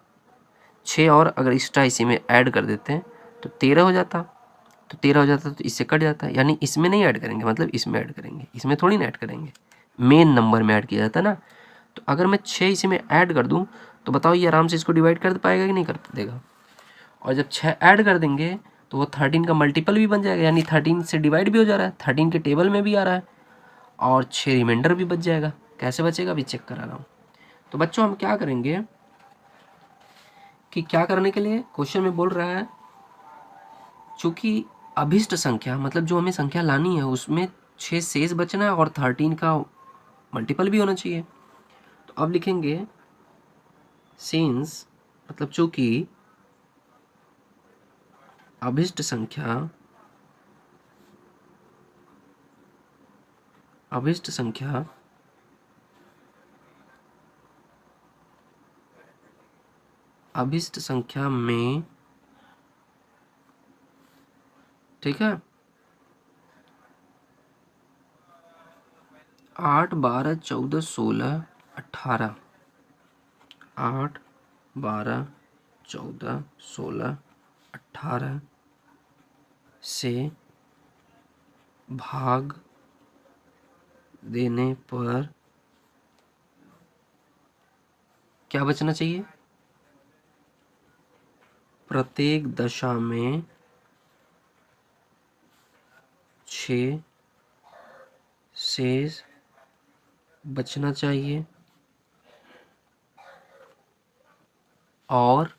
6 और अगर एक्स्ट्रा इसी में ऐड कर देते हैं तो 13 हो जाता। तो 13 हो जाता तो इससे कट जाता है, यानी इसमें नहीं ऐड करेंगे, मतलब इसमें ऐड करेंगे, इसमें थोड़ी ना ऐड करेंगे, मेन नंबर में ऐड किया जाता है ना। तो अगर मैं 6 इसी में ऐड कर दूं तो बताओ ये आराम से इसको डिवाइड कर पाएगा कि नहीं कर देगा? और जब 6 ऐड कर देंगे तो वो 13 का मल्टीपल भी बन जाएगा, यानी 13 से डिवाइड भी हो जा रहा है, 13 के टेबल में भी आ रहा है, और 6 रिमाइंडर भी बच जाएगा। कैसे बचेगा अभी चेक करा रहा हूँ। तो बच्चों हम क्या करेंगे कि क्या करने के लिए क्वेश्चन में बोल रहा है, चूँकि अभिष्ट संख्या मतलब जो हमें संख्या लानी है उसमें 6 शेष बचना है और 13 का मल्टीपल भी होना चाहिए। तो अब लिखेंगे सिंस मतलब चूँकि अभिष्ट संख्या अभिष्ट संख्या में, ठीक है, 8, 12, 14, 16, 18, 8, 12, 14, 16, 18 से भाग देने पर क्या बचना चाहिए? प्रत्येक दशा में 6 शेष बचना चाहिए, और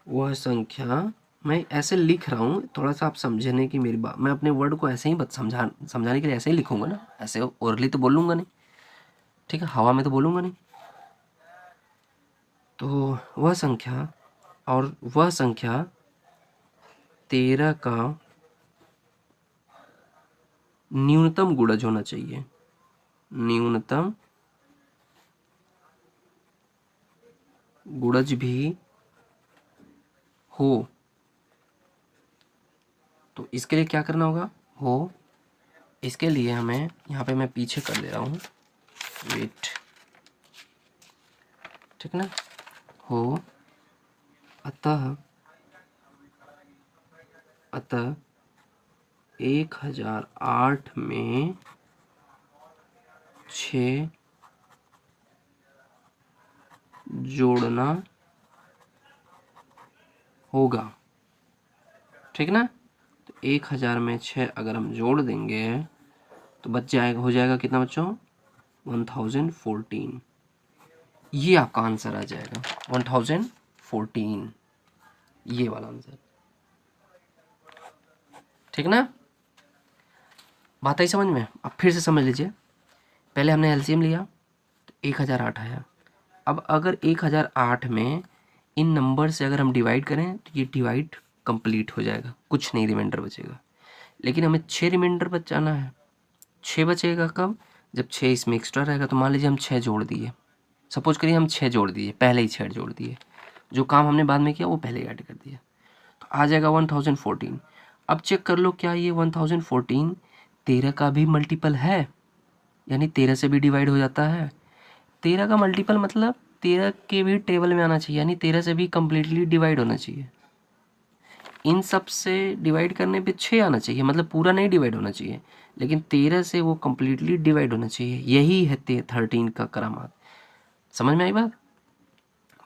वह संख्या, मैं ऐसे लिख रहा हूँ थोड़ा सा आप समझने की मेरी बात, मैं अपने वर्ड को ऐसे ही समझाने के लिए ऐसे ही लिखूंगा ना, ऐसे ओरली तो बोलूँगा नहीं, ठीक है, हवा में तो बोलूँगा नहीं। तो वह संख्या, और वह संख्या 13 का न्यूनतम गुणज होना चाहिए, न्यूनतम गुणज भी हो। तो इसके लिए क्या करना होगा? हो, इसके लिए हमें यहाँ पे मैं पीछे कर ले रहा हूँ, वेट, ठीक ना, हो, अतः 1008 में 6 जोड़ना होगा, ठीक ना। तो 1000 में 6 अगर हम जोड़ देंगे तो बच जाएगा, हो जाएगा कितना बच्चों? 1014। ये आपका आंसर आ जाएगा 1014, ये वाला आंसर, ठीक ना। बात आई समझ में? अब फिर से समझ लीजिए, पहले हमने एलसीएम लिया तो 1008 आया। अब अगर 1008 में इन नंबर से अगर हम डिवाइड करें तो ये डिवाइड कंप्लीट हो जाएगा, कुछ नहीं रिमाइंडर बचेगा। लेकिन हमें 6 रिमाइंडर बचाना है। 6 बचेगा कब? जब 6 इसमें एक्स्ट्रा रहेगा। तो मान लीजिए हम 6 जोड़ दिए, सपोज करिए हम 6 जोड़ दिए, पहले ही 6 जोड़ दिए, जो काम हमने बाद में किया वो पहले ही ऐड कर दिया, तो आ जाएगा 1014। अब चेक कर लो क्या ये 1014 13 का भी मल्टीपल है, यानी 13 से भी डिवाइड हो जाता है। 13 का मल्टीपल मतलब 13 के भी टेबल में आना चाहिए, यानी 13 से भी कम्प्लीटली डिवाइड होना चाहिए। इन सब से डिवाइड करने पे 6 आना चाहिए, मतलब पूरा नहीं डिवाइड होना चाहिए, लेकिन 13 से वो कम्प्लीटली डिवाइड होना चाहिए। यही है 13 का करामात। समझ में आई बात?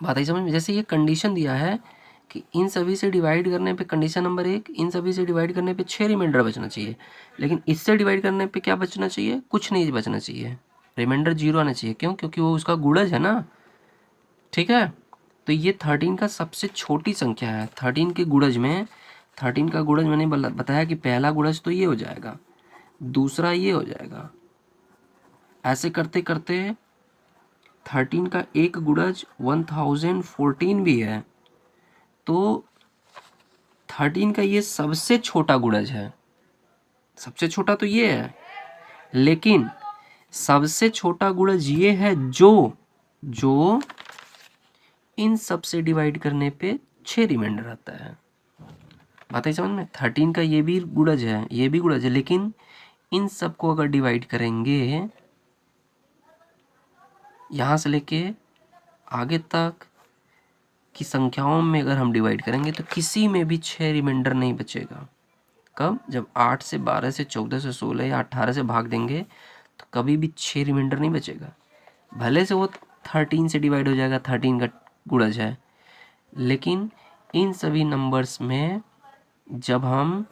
बात आई समझ में? जैसे ये कंडीशन दिया है कि इन सभी से डिवाइड करने पे कंडीशन नंबर 1, इन सभी से डिवाइड करने पे 6 रिमाइंडर बचना चाहिए, लेकिन इससे डिवाइड करने पे क्या बचना चाहिए, कुछ नहीं बचना चाहिए, रिमाइंडर 0 आना चाहिए। क्यों? क्योंकि वो उसका गुणज है ना, ठीक है। तो ये 13 का सबसे छोटी संख्या है। 13 के गुणज में, 13 का गुणज मैंने बताया कि पहला गुणज तो ये हो जाएगा, दूसरा ये हो जाएगा, ऐसे करते करते 13 का एक गुणज 1014 भी है। तो 13 का ये सबसे छोटा गुणज है, सबसे छोटा तो ये है, लेकिन सबसे छोटा गुणज ये है जो इन सब से डिवाइड करने पे 6 रिमाइंडर आता है। बात है समझ में? 13 का ये भी गुणज है, ये भी गुणज है, लेकिन इन सबको अगर डिवाइड करेंगे यहाँ से लेके आगे तक की संख्याओं में अगर हम डिवाइड करेंगे तो किसी में भी 6 रिमाइंडर नहीं बचेगा। कब? जब 8 से 12 से 14 से 16 या 18 से भाग देंगे तो कभी भी 6 रिमाइंडर नहीं बचेगा। भले से वो 13 से डिवाइड हो जाएगा, 13 का गुणज है, लेकिन इन सभी नंबर्स में जब हम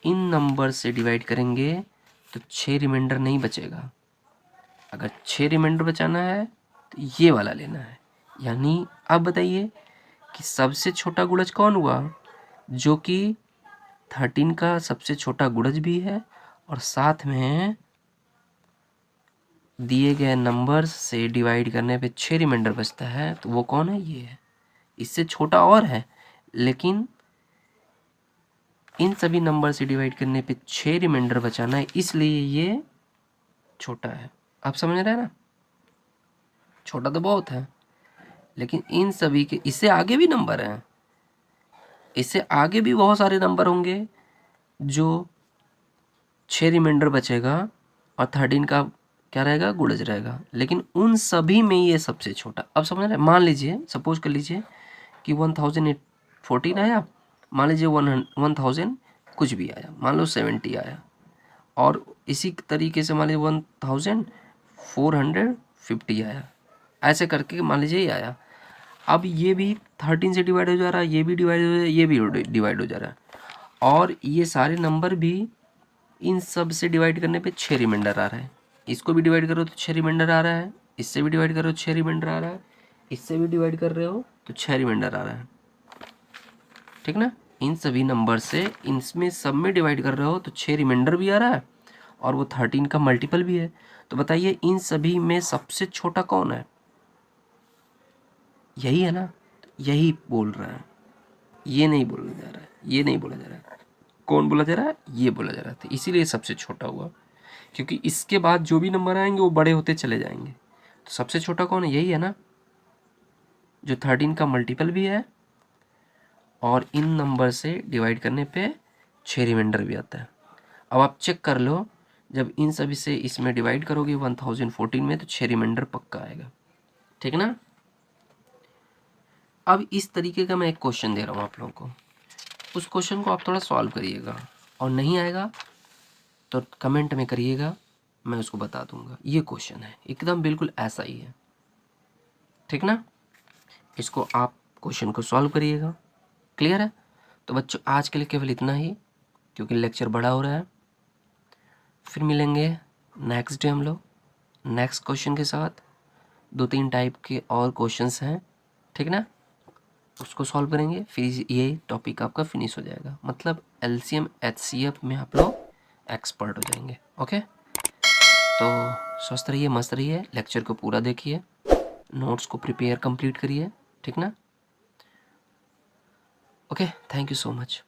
इन नंबर से डिवाइड करेंगे तो 6 रिमाइंडर नहीं बचेगा। अगर 6 रिमाइंडर बचाना है तो ये वाला लेना है। यानी अब बताइए कि सबसे छोटा गुणज कौन हुआ? जो कि 13 का सबसे छोटा गुणज भी है और साथ में दिए गए नंबर्स से डिवाइड करने पे 6 रिमाइंडर बचता है। तो वो कौन है? ये है। इससे छोटा और है, लेकिन इन सभी नंबर से डिवाइड करने पे 6 रिमाइंडर बचाना है, इसलिए ये छोटा है। आप समझ रहे हैं ना? छोटा तो बहुत है, लेकिन इन सभी के, इससे आगे भी नंबर हैं, इससे आगे भी बहुत सारे नंबर होंगे जो 6 रिमाइंडर बचेगा और 13 का क्या रहेगा? गुणज रहेगा, लेकिन उन सभी में ये सबसे छोटा। अब समझ रहे हैं? मान लीजिए, सपोज कर लीजिए कि 1014 आया, मान लीजिए 1000 कुछ भी आया, मान लो 70 आया, और इसी तरीके से मान लीजिए 1450 आया, ऐसे करके मान लीजिए ये आया। अब ये भी 13 से डिवाइड हो जा रहा है, ये भी डिवाइड हो जा रहा है, ये भी डिवाइड हो जा रहा है, और ये सारे नंबर भी इन सब से डिवाइड करने पे 6 रिमाइंडर आ रहा है। इसको भी डिवाइड करो तो 6 रिमाइंडर आ रहा है, इससे भी डिवाइड करो तो 6 रिमाइंडर आ रहा है, इससे भी डिवाइड कर रहे हो तो 6 रिमाइंडर आ रहा है, ठीक ना। इन सभी नंबर से इनमें सब में डिवाइड कर रहे हो तो 6 रिमाइंडर भी आ रहा है और वो 13 का मल्टीपल भी है। तो बताइए इन सभी में सबसे छोटा कौन है? यही है ना। यही बोल रहा है, ये नहीं बोला जा रहा है, ये नहीं बोला जा रहा है। कौन बोला जा रहा है? ये बोला जा रहा था। इसीलिए सबसे छोटा हुआ, क्योंकि इसके बाद जो भी नंबर आएंगे वो बड़े होते चले जाएंगे। तो सबसे छोटा कौन है? यही है ना, जो 13 का मल्टीपल भी है और इन नंबर से डिवाइड करने पे 6 रिमाइंडर भी आता है। अब आप चेक कर लो, जब इन सभी से इसमें डिवाइड करोगे 1014 में तो 6 रिमाइंडर पक्का आएगा, ठीक ना। अब इस तरीके का मैं एक क्वेश्चन दे रहा हूँ आप लोगों को, उस क्वेश्चन को आप थोड़ा सॉल्व करिएगा, और नहीं आएगा तो कमेंट में करिएगा, मैं उसको बता दूंगा। ये क्वेश्चन है एकदम बिल्कुल ऐसा ही है, ठीक ना। इसको आप क्वेश्चन को सॉल्व करिएगा, क्लियर है। तो बच्चों आज के लिए केवल इतना ही, क्योंकि लेक्चर बड़ा हो रहा है। फिर मिलेंगे नेक्स्ट डे हम लोग नेक्स्ट क्वेश्चन के साथ। 2-3 टाइप के और क्वेश्चंस हैं, ठीक ना, उसको सॉल्व करेंगे, फिर ये टॉपिक आपका फिनिश हो जाएगा। मतलब LCM HCF में आप लोग एक्सपर्ट हो जाएंगे। ओके, तो स्वस्थ रहिए, मस्त रहिए, लेक्चर को पूरा देखिए, नोट्स को प्रिपेयर कंप्लीट करिए, ठीक ना। Okay, thank you so much.